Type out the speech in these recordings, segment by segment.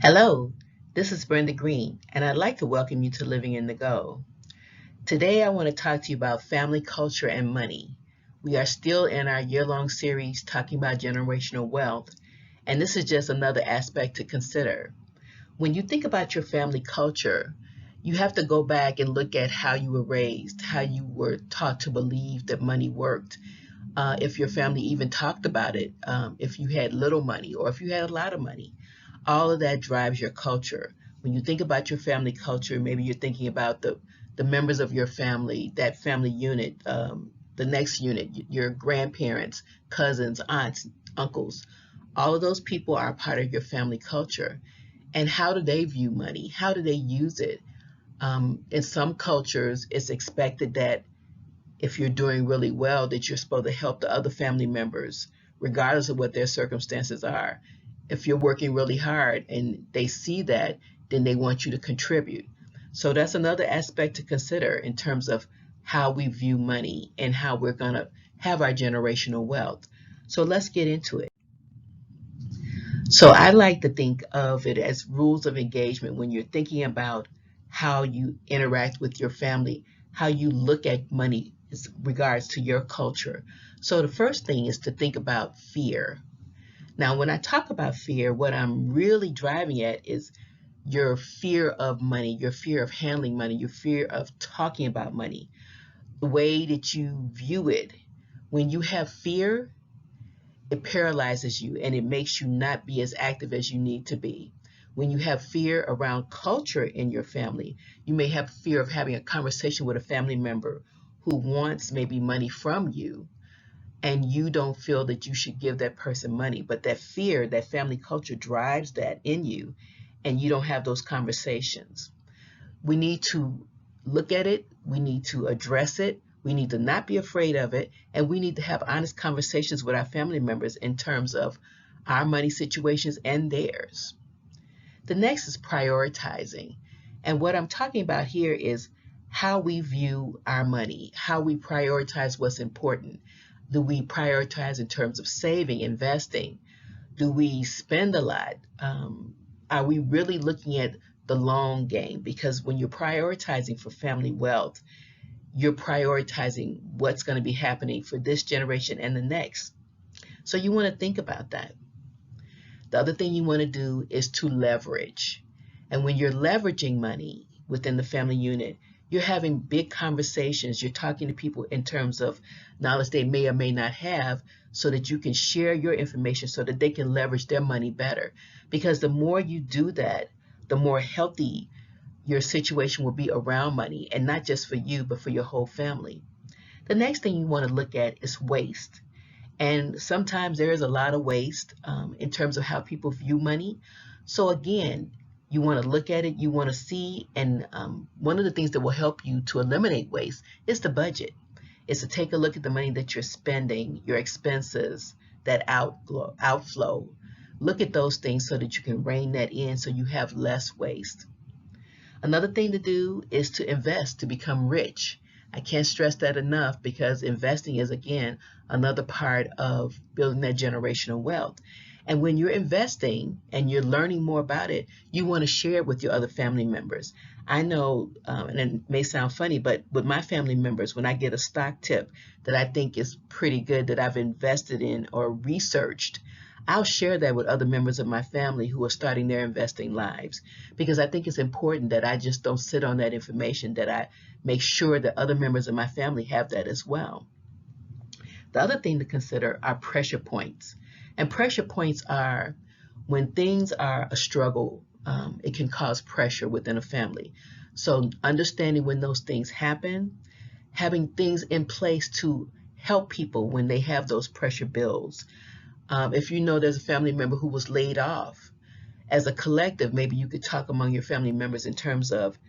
Hello, this is Brenda Green, and I'd like to welcome you to Living in the Go. Today, I want to talk to you about family culture and money. We are still in our year-long series talking about generational wealth, and this is just another aspect to consider. When you think about your family culture, you have to go back and look at how you were raised, how you were taught to believe that money worked, if your family even talked about it, if you had little money or if you had a lot of money. All of that drives your culture. When you think about your family culture, maybe you're thinking about the members of your family, that family unit, the next unit, your grandparents, cousins, aunts, uncles. All of those people are a part of your family culture. And how do they view money? How do they use it? In some cultures, it's expected that if you're doing really well, that you're supposed to help the other family members, regardless of what their circumstances are. If you're working really hard and they see that, then they want you to contribute. So that's another aspect to consider in terms of how we view money and how we're going to have our generational wealth. So let's get into it. So I like to think of it as rules of engagement when you're thinking about how you interact with your family, how you look at money as regards to your culture. So the first thing is to think about fear. Now, when I talk about fear, what I'm really driving at is your fear of money, your fear of handling money, your fear of talking about money, the way that you view it. When you have fear, it paralyzes you and it makes you not be as active as you need to be. When you have fear around culture in your family, you may have fear of having a conversation with a family member who wants maybe money from you, and you don't feel that you should give that person money. But that fear, that family culture drives that in you, and you don't have those conversations. We need to look at it, we need to address it, we need to not be afraid of it, and we need to have honest conversations with our family members in terms of our money situations and theirs. The next is prioritizing. And what I'm talking about here is how we view our money, how we prioritize what's important. Do we prioritize in terms of saving, investing? Do we spend a lot? Are we really looking at the long game? Because when you're prioritizing for family wealth, you're prioritizing what's going to be happening for this generation and the next. So you want to think about that. The other thing you want to do is to leverage. And when you're leveraging money within the family unit, you're having big conversations. You're talking to people in terms of knowledge they may or may not have so that you can share your information so that they can leverage their money better. Because the more you do that, the more healthy your situation will be around money, and not just for you, but for your whole family. The next thing you want to look at is waste. And sometimes there is a lot of waste in terms of how people view money. So again, you want to look at it, you want to see, and one of the things that will help you to eliminate waste is the budget. Is to take a look at the money that you're spending, your expenses, that outflow. Look at those things so that you can rein that in so you have less waste. Another thing to do is to invest to become rich. I can't stress that enough because investing is, again, another part of building that generational wealth. And when you're investing and you're learning more about it, you want to share it with your other family members. I know, and it may sound funny, but with my family members, when I get a stock tip that I think is pretty good that I've invested in or researched, I'll share that with other members of my family who are starting their investing lives because I think it's important that I just don't sit on that information, that I make sure that other members of my family have that as well. The other thing to consider are pressure points. And pressure points are when things are a struggle, it can cause pressure within a family. So understanding when those things happen, having things in place to help people when they have those pressure bills. If you know there's a family member who was laid off, as a collective, maybe you could talk among your family members in terms of,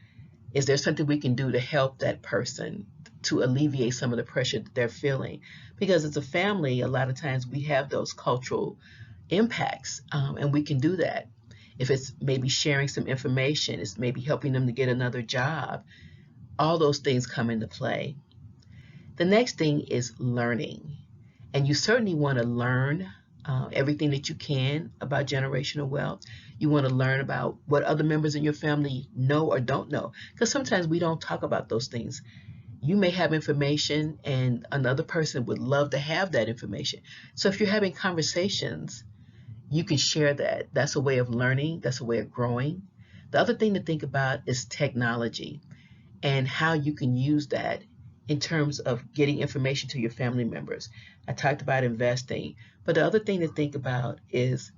is there something we can do to help that person to alleviate some of the pressure that they're feeling? Because as a family, a lot of times we have those cultural impacts, and we can do that. If it's maybe sharing some information, it's maybe helping them to get another job. All those things come into play. The next thing is learning. And you certainly want to learn everything that you can about generational wealth. You want to learn about what other members in your family know or don't know, because sometimes we don't talk about those things. You may have information and another person would love to have that information. So if you're having conversations, you can share that. That's a way of learning, that's a way of growing. The other thing to think about is technology and how you can use that in terms of getting information to your family members. I talked about investing, but the other thing to think about is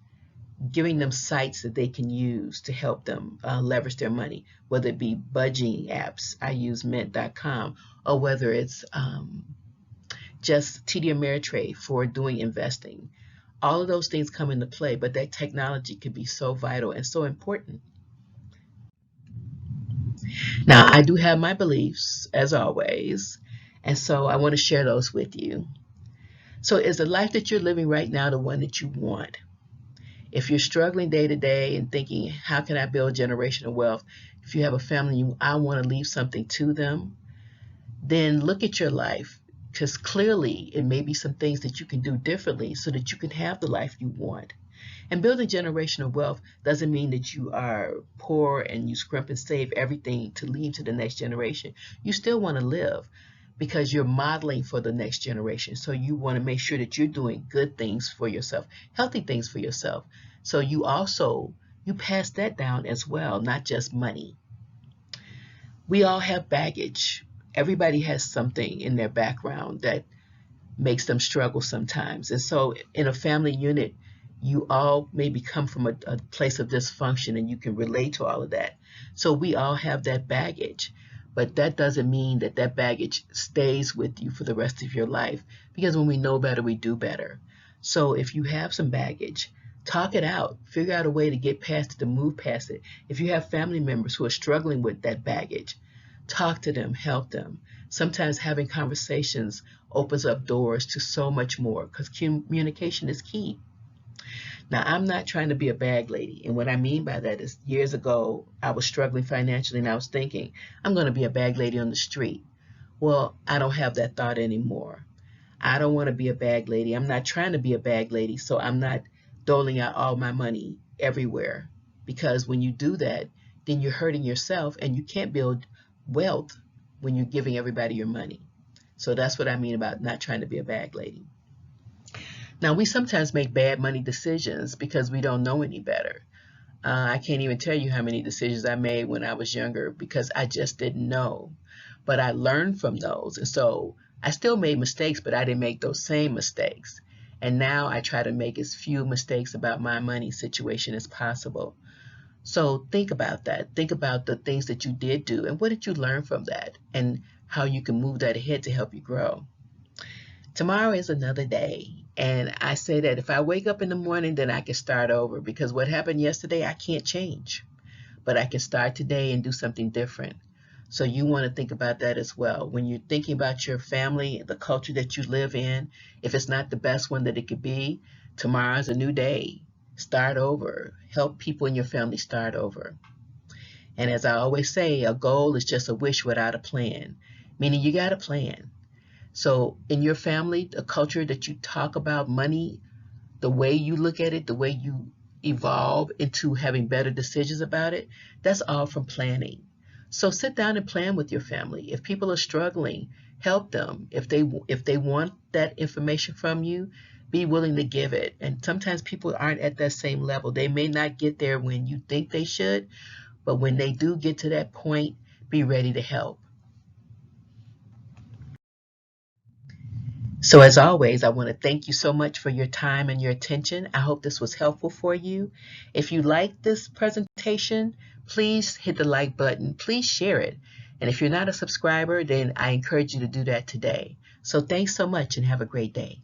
giving them sites that they can use to help them leverage their money, whether it be budgeting apps. I use mint.com, or whether it's just TD Ameritrade for doing investing. All of those things come into play, but that technology can be so vital and so important. Now, I do have my beliefs, as always, and so I want to share those with you. So, is the life that you're living right now the one that you want? If you're struggling day to day and thinking, how can I build generational wealth? If you have a family, I want to leave something to them, then look at your life, because clearly it may be some things that you can do differently so that you can have the life you want. And building generational wealth doesn't mean that you are poor and you scrimp and save everything to leave to the next generation. You still want to live because you're modeling for the next generation. So you want to make sure that you're doing good things for yourself, healthy things for yourself. So you pass that down as well, not just money. We all have baggage. Everybody has something in their background that makes them struggle sometimes. And so in a family unit, you all maybe come from a place of dysfunction and you can relate to all of that. So we all have that baggage, but that doesn't mean that that baggage stays with you for the rest of your life, because when we know better, we do better. So if you have some baggage, talk it out, figure out a way to get past it, to move past it. If you have family members who are struggling with that baggage, talk to them, help them. Sometimes having conversations opens up doors to so much more, because communication is key. Now, I'm not trying to be a bag lady. And what I mean by that is, years ago, I was struggling financially and I was thinking, I'm going to be a bag lady on the street. Well, I don't have that thought anymore. I don't want to be a bag lady. I'm not trying to be a bag lady, so I'm not doling out all my money everywhere. Because when you do that, then you're hurting yourself and you can't build wealth when you're giving everybody your money. So that's what I mean about not trying to be a bag lady. Now, we sometimes make bad money decisions because we don't know any better. I can't even tell you how many decisions I made when I was younger because I just didn't know. But I learned from those. And so I still made mistakes, but I didn't make those same mistakes. And now I try to make as few mistakes about my money situation as possible. So think about that. Think about the things that you did do and what did you learn from that and how you can move that ahead to help you grow. Tomorrow is another day. And I say that if I wake up in the morning, then I can start over, because what happened yesterday, I can't change. But I can start today and do something different. So you want to think about that as well. When you're thinking about your family, the culture that you live in, if it's not the best one that it could be, tomorrow's a new day. Start over. Help people in your family start over. And as I always say, a goal is just a wish without a plan, meaning you got a plan. So in your family, the culture that you talk about money, the way you look at it, the way you evolve into having better decisions about it, that's all from planning. So sit down and plan with your family. If people are struggling, help them. If they want that information from you, be willing to give it. And sometimes people aren't at that same level. They may not get there when you think they should, but when they do get to that point, be ready to help. So as always, I want to thank you so much for your time and your attention. I hope this was helpful for you. If you like this presentation, please hit the like button. Please share it. And if you're not a subscriber, then I encourage you to do that today. So thanks so much and have a great day.